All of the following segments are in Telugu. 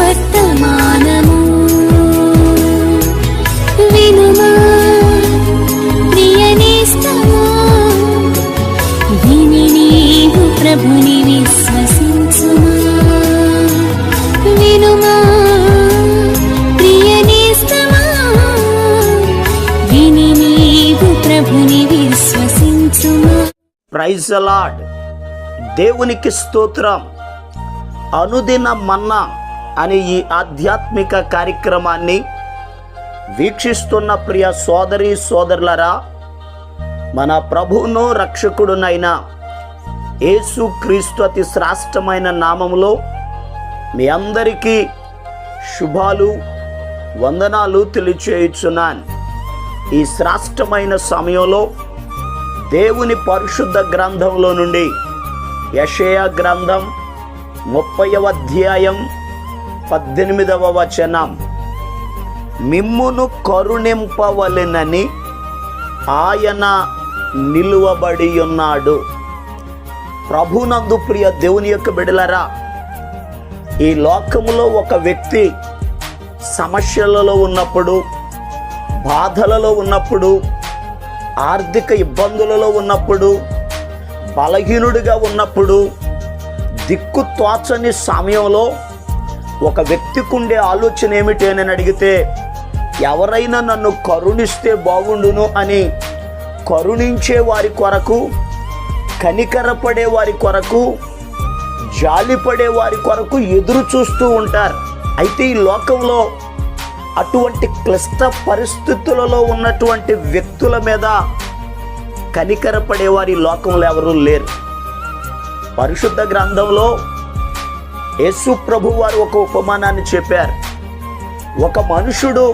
వర్తమానము వినుమా ప్రియ నేస్తమా, విని నీవు ప్రభుని విశ్వసించుమా. వినుమా ప్రియ నేస్తమా, విని నీవు ప్రభుని విశ్వసించుమా. Praise the lord. దేవునికి స్తోత్రం. అనుదిన మన్నా అనే ఈ ఆధ్యాత్మిక కార్యక్రమాన్ని వీక్షిస్తున్న ప్రియ సోదరి సోదరులరా, మన ప్రభువును రక్షకుడునైన యేసు క్రీస్తు అతి శ్రేష్టమైన నామములో మీ అందరికీ శుభాలు వందనాలు తెలియచేయుచున్నాను. ఈ శ్రేష్టమైన సమయంలో దేవుని పరిశుద్ధ గ్రంథంలో నుండి యెషయా గ్రంథం 30వ అధ్యాయం 18వ వచనం, మిమ్మును కరుణింపవలెనని ఆయన నిలువబడి ఉన్నాడు. ప్రభునందు ప్రియ దేవుని యొక్క బిడ్డలారా, ఈ లోకములో ఒక వ్యక్తి సమస్యలలో ఉన్నప్పుడు, బాధలలో ఉన్నప్పుడు, ఆర్థిక ఇబ్బందులలో ఉన్నప్పుడు, బలహీనుడిగా ఉన్నప్పుడు, దిక్కు తోచని సమయంలో ఒక వ్యక్తికి ఉండే ఆలోచన ఏమిటి అని అడిగితే, ఎవరైనా నన్ను కరుణిస్తే బాగుండును అని కరుణించే వారి కొరకు, కనికరపడే వారి కొరకు, జాలిపడే వారి కొరకు ఎదురు చూస్తూ ఉంటారు. అయితే ఈ లోకంలో అటువంటి క్లిష్ట పరిస్థితులలో ఉన్నటువంటి వ్యక్తుల మీద కనికరపడే వారి లోకంలో ఎవరూ లేరు. పరిశుద్ధ గ్రంథంలో యేసు ప్రభు వారు ఒక ఉపమానాన్ని చెప్పారు. ఒక మనుషుడు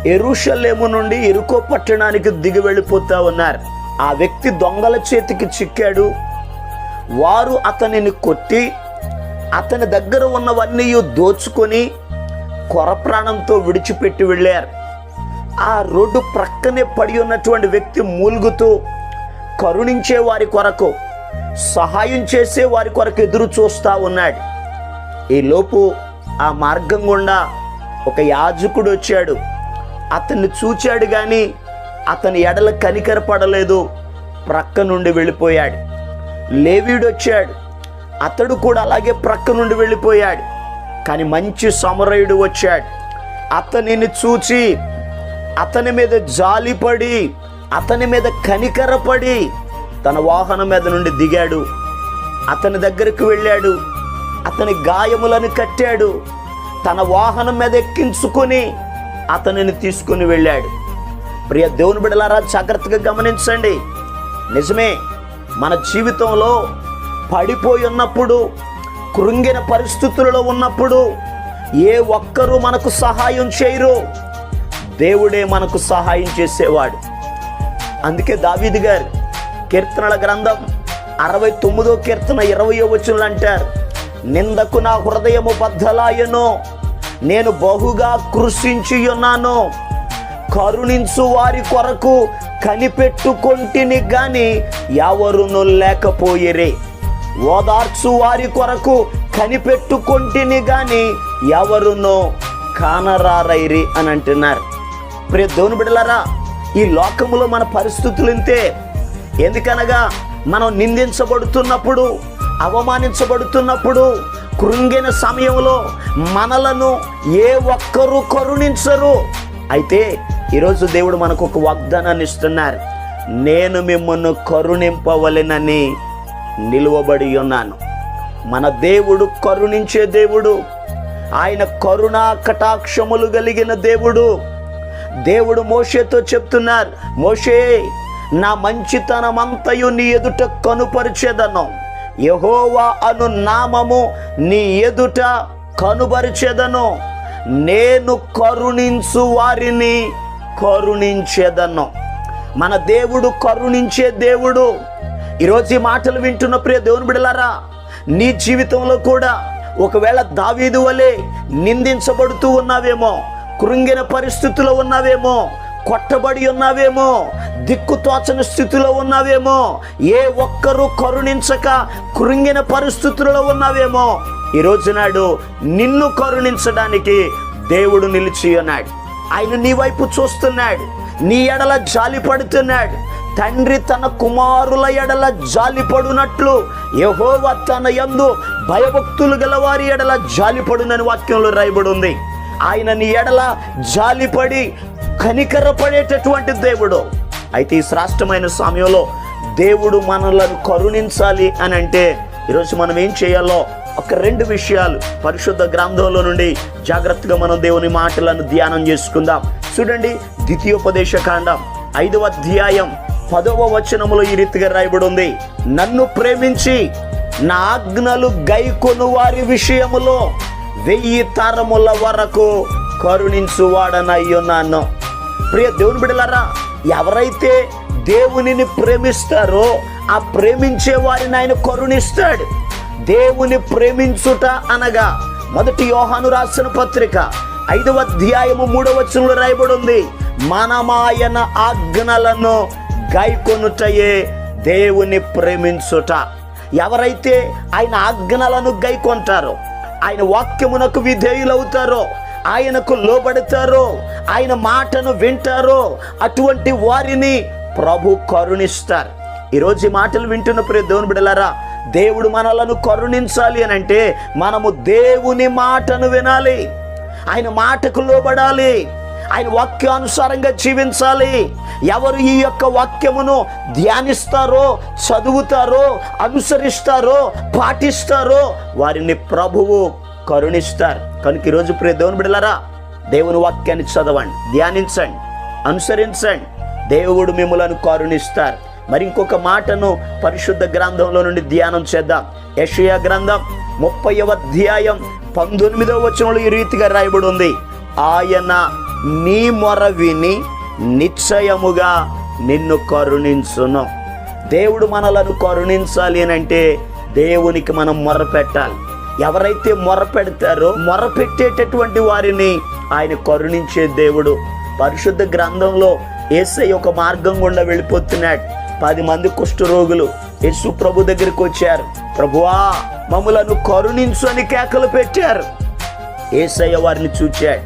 యెరూషలేము నుండి యెరికో పట్టణానికి దిగి వెళ్ళిపోతా ఉన్నారు. ఆ వ్యక్తి దొంగల చేతికి చిక్కాడు. వారు అతనిని కొట్టి అతని దగ్గర ఉన్నవన్నీ దోచుకొని కొరప్రాణంతో విడిచిపెట్టి వెళ్ళారు. ఆ రోడ్డు ప్రక్కనే పడి ఉన్నటువంటి వ్యక్తి మూలుగుతూ కరుణించే వారి కొరకు, సహాయం చేసే వారి కొరకు ఎదురు చూస్తూ ఉన్నాడు. ఈలోపు ఆ మార్గం గుండా ఒక యాజకుడు వచ్చాడు. అతన్ని చూచాడు కానీ అతని ఎడల కనికరపడలేదు, ప్రక్క నుండి వెళ్ళిపోయాడు. లేవీయుడు వచ్చాడు. అతడు కూడా అలాగే ప్రక్క నుండి వెళ్ళిపోయాడు. కానీ మంచి సమరయుడు వచ్చాడు. అతనిని చూచి అతని మీద జాలిపడి, అతని మీద కనికరపడి తన వాహనం మీద నుండి దిగాడు. అతని దగ్గరకు వెళ్ళాడు. అతని గాయములను కట్టాడు. తన వాహనం మీద ఎక్కించుకొని అతనిని తీసుకుని వెళ్ళాడు. ప్రియ దేవుని బిడ్డలారా, జాగ్రత్తగా గమనించండి. నిజమే, మన జీవితంలో పడిపోయి ఉన్నప్పుడు, కృంగిన పరిస్థితులలో ఉన్నప్పుడు ఏ ఒక్కరూ మనకు సహాయం చేయరు. దేవుడే మనకు సహాయం చేసేవాడు. అందుకే దావీదు గారు కీర్తనల గ్రంథం 69వ కీర్తన 20వ వచనంలో అంటారు, నిందకు నా హృదయము బద్దలాయెను, నేను బహుగా కృషించి ఉన్నాను, కరుణించు వారి కొరకు కనిపెట్టుకొంటిని గాని ఎవరును లేకపోయిరే, ఓదార్చు వారి కొరకు కనిపెట్టుకొంటిని గాని ఎవరునో కానరారైరి అని అంటున్నారు. ప్రియ దేవుని బిడ్డలారా, ఈ లోకములో మన పరిస్థితులు ఇంతే. ఎందుకనగా మనం నిందించబడుతున్నప్పుడు, అవమానించబడుతున్నప్పుడు, కృంగిన సమయంలో మనలను ఏ ఒక్కరూ కరుణించరు. అయితే ఈరోజు దేవుడు మనకు ఒక వాగ్దానాన్ని ఇస్తున్నారు, నేను మిమ్మల్ని కరుణింపవలెనని నిలువబడి ఉన్నాను. మన దేవుడు కరుణించే దేవుడు. ఆయన కరుణా కటాక్షములు కలిగిన దేవుడు. దేవుడు మోషేతో చెప్తున్నారు, మోషే, నా మంచితనమంతయు నీ ఎదుట కనుపరిచేదను, యెహోవా అను నామము నీ ఎదుట కనుపరిచేదను, నేను కరుణించు వారిని కరుణించేదను. మన దేవుడు కరుణించే దేవుడు. ఈరోజు ఈ మాటలు వింటున్న ప్రియ దేవుని బిడ్డలారా, నీ జీవితంలో కూడా ఒకవేళ దావీదు వలె నిందించబడుతూ ఉన్నావేమో, కృంగిన పరిస్థితిలో ఉన్నావేమో, కొట్టబడి ఉన్నావేమో, దిక్కుతోచని స్థితిలో ఉన్నావేమో, ఏ ఒక్కరూ కరుణించక కృంగిన పరిస్థితులలో ఉన్నావేమో, ఈ రోజు నాడు నిన్ను కరుణించడానికి దేవుడు నిలిచి ఉన్నాడు. ఆయన నీ వైపు చూస్తున్నాడు, నీ ఎడల జాలి పడుతున్నాడు. తండ్రి తన కుమారుల ఎడల జాలిపడునట్లు యెహోవా తన యందు భయభక్తులు గల వారి ఎడల జాలిపడునని వాక్యంలో రాయబడి ఉంది. ఆయన నీ ఎడల జాలిపడి కనికరపడేటటువంటి దేవుడు. అయితే ఈ శ్రేష్టమైన సమయంలో దేవుడు మనలను కరుణించాలి అని అంటే ఈరోజు మనం ఏం చేయాలో ఒక 2 విషయాలు పరిశుద్ధ గ్రంథంలో నుండి జాగ్రత్తగా మనం దేవుని మాటలను ధ్యానం చేసుకుందాం. చూడండి, ద్వితీయోపదేశ కాండం 5వ అధ్యాయం 10వ వచనములో ఈ రీతిగా రాయబడి ఉంది, నన్ను ప్రేమించి నా ఆజ్ఞలు గైకొను వారి విషయములో 1000 తరముల వరకు కరుణించువాడనయ్యున్నాను. ప్రియ దేవుని బిడ్డలారా, ఎవరైతే దేవునిని ప్రేమిస్తారో ఆ ప్రేమించే వారిని ఆయన కరుణిస్తాడు. దేవుని ప్రేమించుట అనగా 1 యోహాను రాసిన పత్రిక 5వ అధ్యాయము 3వ వచనంలో రాయబడి ఉంది, మనమాయన ఆజ్ఞలను గైకొనుటయే దేవుని ప్రేమించుట. ఎవరైతే ఆయన ఆజ్ఞలను గైకొంటారో, ఆయన వాక్యమునకు విధేయులవుతారో, ఆయనకు లోబడతారో, ఆయన మాటను వింటారో, అటువంటి వారిని ప్రభు కరుణిస్తారు. ఈరోజు ఈ మాటలు వింటున్న ప్రియ దేవుని బిడ్డలారా, దేవుడు మనలను కరుణించాలి అని అంటే మనము దేవుని మాటను వినాలి, ఆయన మాటకు లోబడాలి, ఆయన వాక్యానుసారంగా జీవించాలి. ఎవరు ఈ యొక్క వాక్యమును ధ్యానిస్తారో, చదువుతారో, అనుసరిస్తారో, పాటిస్తారో వారిని ప్రభువు కరుణిస్తారు. కనుక ఈరోజు ప్రియ దేవుని బిడ్డలారా, దేవుని వాక్యాన్ని చదవండి, ధ్యానించండి, అనుసరించండి, దేవుడు మిమ్మలను కరుణిస్తారు. మరి ఇంకొక మాటను పరిశుద్ధ గ్రంథంలో నుండి ధ్యానం చేద్దాం. యెషయా గ్రంథం 30వ అధ్యాయం 19వ వచనంలో ఈ రీతిగా రాయబడి ఉంది, ఆయన నీ మొర విని నిశ్చయముగా నిన్ను కరుణించును. దేవుడు మనలను కరుణించాలి అని అంటే దేవునికి మనం మొరపెట్టాలి. ఎవరైతే మొరపెడతారో, మొరపెట్టేటటువంటి వారిని ఆయన కరుణించే దేవుడు. పరిశుద్ధ గ్రంథంలో యేసయ్య ఒక మార్గం గుండా వెళ్ళిపోతున్నాడు. 10 మంది కుష్ఠరోగులు యేసు ప్రభు దగ్గరికి వచ్చారు. ప్రభువా, మమ్ములను కరుణించు అని కేకలు పెట్టారు. యేసయ్య వారిని చూచాడు,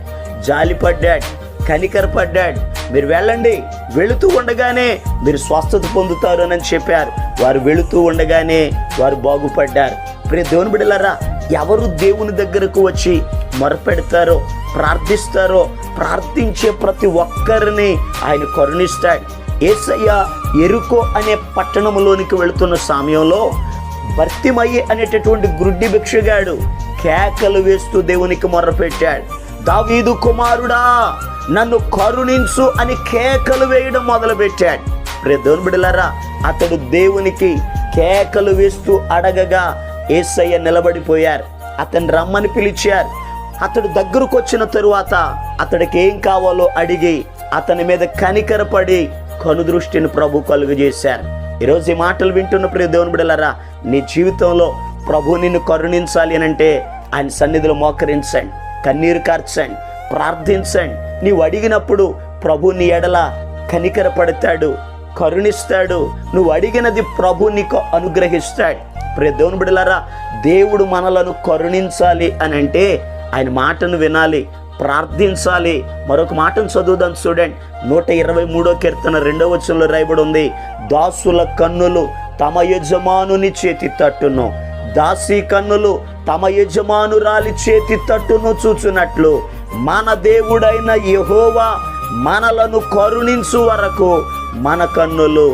జాలిపడ్డాడు, కనికరపడ్డాడు. మీరు వెళ్ళండి, వెళుతూ ఉండగానే మీరు స్వస్థత పొందుతారు అని చెప్పారు. వారు వెళుతూ ఉండగానే వారు బాగుపడ్డారు. ప్రియ దేవుని బిడ్డలారా, ఎవరు దేవుని దగ్గరకు వచ్చి మొరపెడతారో, ప్రార్థిస్తారో, ప్రార్థించే ప్రతి ఒక్కరిని ఆయన కరుణిస్తాడు. యేసయ్య యెరికో అనే పట్టణంలోనికి వెళుతున్న సమయంలో బర్తిమయి అనేటటువంటి గ్రుడ్డి భిక్షగాడు కేకలు వేస్తూ దేవునికి మొర్రపెట్టాడు, దావీదు కుమారుడా నన్ను కరుణించు అని కేకలు వేయడం మొదలుపెట్టాడు. ప్రియ దేవుని బిడ్డలారా, అతడు దేవునికి కేకలు వేస్తూ అడగగా యేసయ్య నిలబడిపోయారు. అతన్ని రమ్మని పిలిచారు. అతడు దగ్గరకు వచ్చిన తరువాత అతడికి ఏం కావాలో అడిగి అతని మీద కనికరపడి కనుదృష్టిని ప్రభు కలుగజేశారు. ఈరోజు ఈ మాటలు వింటున్న ప్రియ దేవుని బిడ్డలారా, నీ జీవితంలో ప్రభు నిన్ను కరుణించాలి అని అంటే ఆయన సన్నిధిలో మోకరించండి, కన్నీరు కార్చండి, ప్రార్థించండి. నీవు అడిగినప్పుడు ప్రభు నీ ఎడల కనికరపడతాడు, కరుణిస్తాడు. నువ్వు అడిగినది ప్రభు నీకు అనుగ్రహిస్తాడు. ప్రియ దేవుని బిడ్డలారా, దేవుడు మనలను కరుణించాలి అని అంటే ఆయన మాటను వినాలి, ప్రార్థించాలి. మరొక మాటను చదువుదాం, చూడండి. 123వ కీర్తన 2వ వచనంలో రాయబడి ఉంది, దాసుల కన్నులు తమ యజమానుని చేతి తట్టును, దాసి కన్నులు తమ యజమానురాలి చేతి తట్టును చూచున్నట్లు మన దేవుడైన యెహోవా మనలను కరుణించు వరకు మన కన్నులు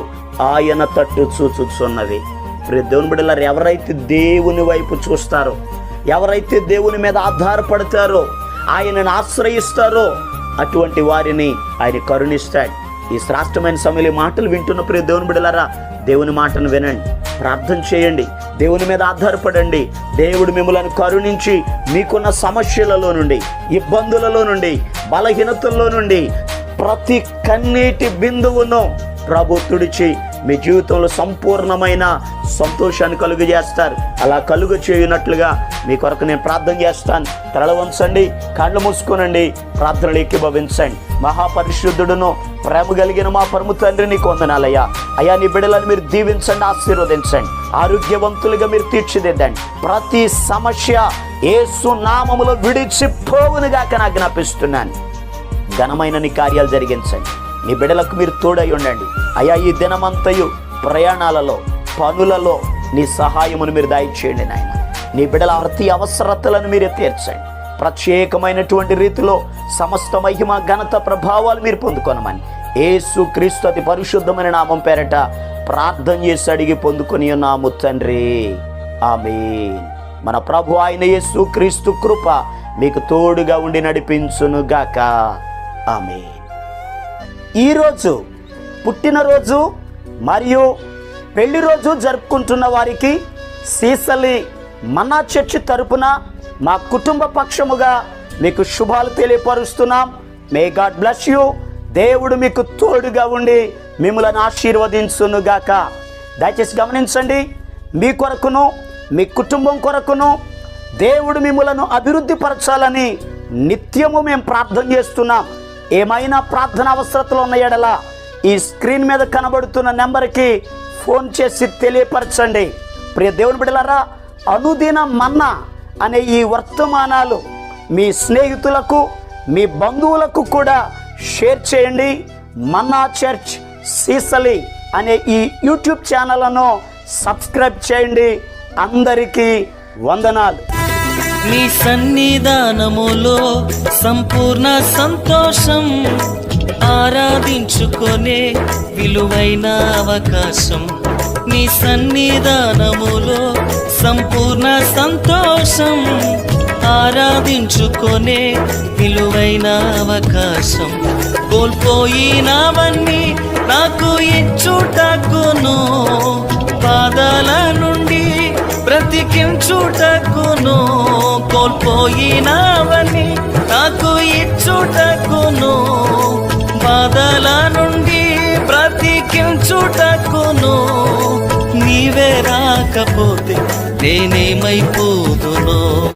ఆయన తట్టు చూచుచున్నవి. ప్రియ దేవుని బిడ్డలారా, ఎవరైతే దేవుని వైపు చూస్తారో, ఎవరైతే దేవుని మీద ఆధారపడతారో, ఆయనను ఆశ్రయిస్తారో అటువంటి వారిని ఆయన కరుణిస్తాడు. ఈ శ్రేష్టమైన సమయంలో మాటలు వింటున్న ప్రియ దేవుని బిడ్డలారా, దేవుని మాటను వినండి, ప్రార్థన చేయండి, దేవుని మీద ఆధారపడండి. దేవుడు మిమ్మల్ని కరుణించి మీకున్న సమస్యలలో నుండి, ఇబ్బందులలో నుండి, బలహీనతల్లో నుండి ప్రతి కన్నీటి బిందువును ప్రభు తుడిచి మీ జీవితంలో సంపూర్ణమైన సంతోషాన్ని కలుగు చేస్తారు. అలా కలుగు చేయనట్లుగా మీ కొరకు నేను ప్రార్థన చేస్తాను. తల వంచండి, కళ్ళు మూసుకోనండి, ప్రార్థనలు ఏకీభవించండి. మహాపరిశుద్ధుడును ప్రేమ కలిగిన మా పరమ తండ్రి నీకు వందనాలయ్యా. అయ్యా, నీ బిడ్డలను మీరు దీవించండి, ఆశీర్వదించండి, ఆరోగ్యవంతులుగా మీరు తీర్చిదిద్దండి. ప్రతి సమస్య యేసు నామములో విడిచిపోవునుగాక నా జ్ఞాపిస్తున్నాను. ఘనమైన నీ కార్యాలు జరిగించండి. నీ బిడ్డలకు మీరు తోడై ఉండండి. అయ్యా, ఈ దినమంతయు ప్రయాణాలలో, పనులలో నీ సహాయమును మీరు దయచేయండి నాయన. నీ బిడ్డల ప్రతి అవసరతలను మీరే తీర్చండి. ప్రత్యేకమైనటువంటి రీతిలో సమస్త మహిమ, ఘనత, ప్రభావాలు మీరు పొందుకొనమని యేసు క్రీస్తు అతి పరిశుద్ధమైన నామం పేరట ప్రార్థన చేసి అడిగి పొందుకొని ఉన్నాము తండ్రి. ఆమేన్. మన ప్రభు అయిన యేసు క్రీస్తు కృప మీకు తోడుగా ఉండి నడిపించునుగాక. ఆమేన్. ఈరోజు పుట్టినరోజు మరియు పెళ్లి రోజు జరుపుకుంటున్న వారికి సీసలి మన్నా చర్చి తరపున మా కుటుంబ పక్షముగా మీకు శుభాలు తెలియపరుస్తున్నాం. May God bless you. దేవుడు మీకు తోడుగా ఉండి మిమ్మల్ని ఆశీర్వదించునుగాక. దయచేసి గమనించండి, మీ కొరకును మీ కుటుంబం కొరకును దేవుడు మిమ్మలను అభివృద్ధి పరచాలని నిత్యము మేము ప్రార్థన చేస్తున్నాం. ఏమైనా ప్రార్థన అవసరతలు ఉన్న యెడల ఈ స్క్రీన్ మీద కనబడుతున్న నెంబర్కి ఫోన్ చేసి తెలియపరచండి. ప్రియ దేవుని బిడ్డలారా, అనుదిన మన్నా అనే ఈ వర్తమానాలు మీ స్నేహితులకు, మీ బంధువులకు కూడా షేర్ చేయండి. మన్నా చర్చ్ సీసలి అనే ఈ యూట్యూబ్ ఛానల్ను సబ్స్క్రైబ్ చేయండి. అందరికీ వందనాలు. నీ సన్నిధానములో సంపూర్ణ సంతోషం, ఆరాధించుకొనే విలువైన అవకాశం. నీ సన్నిధానములో సంపూర్ణ సంతోషం, ఆరాధించుకొనే విలువైన అవకాశం. కోల్పోయినవన్నీ నాకు ఇచ్చుటకును, బాధల నుండి బ్రతికించుటకును. కోల్పోయినవన్నీ నాకు ఇచ్చుటకును, బాధల నుండి బ్రతికించుటకును. నీవే రాకపోతే నేనేమైపోదును.